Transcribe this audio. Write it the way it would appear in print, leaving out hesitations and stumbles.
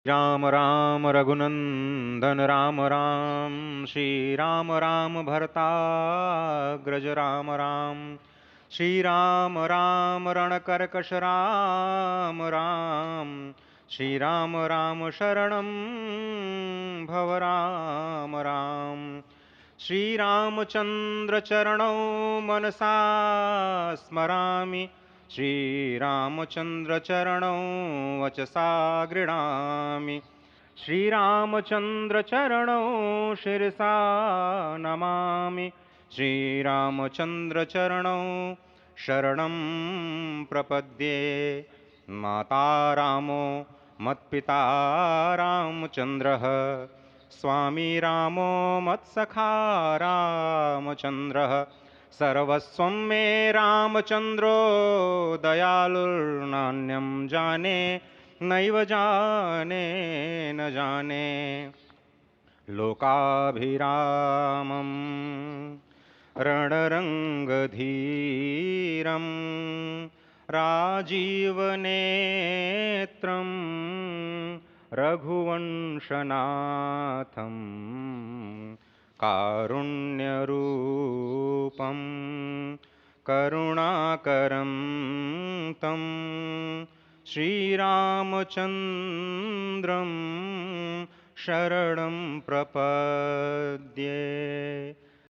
राम राम रघुनंदन राम राम, श्री राम राम भरताग्रज राम राम, श्री राम राम रणकर्कश राम राम, श्री राम राम शरणं भव राम राम। श्रीरामचंद्र चरणौ मनसा स्मरामि, श्रीरामचंद्र चरणौ वचसा गृह्णामि, श्रीरामचंद्र चरणौ शिरसा नमामि, श्रीरामचंद्र चरणौ शरणं प्रपद्ये। माता रामो मत्पिता रामचंद्रः, स्वामी रामो मत्सखा रामचंद्रः, सर्वस्वं मे रामचंद्रो दयालुर्नान्यं जाने नैव जाने न जाने। लोकाभिरामं रणरङ्गधीरं राजीवनेत्रं रघुवंशनाथं, कारुण्यरूपं करुणाकरं तं श्रीरामचन्द्रं शरणं प्रपद्ये।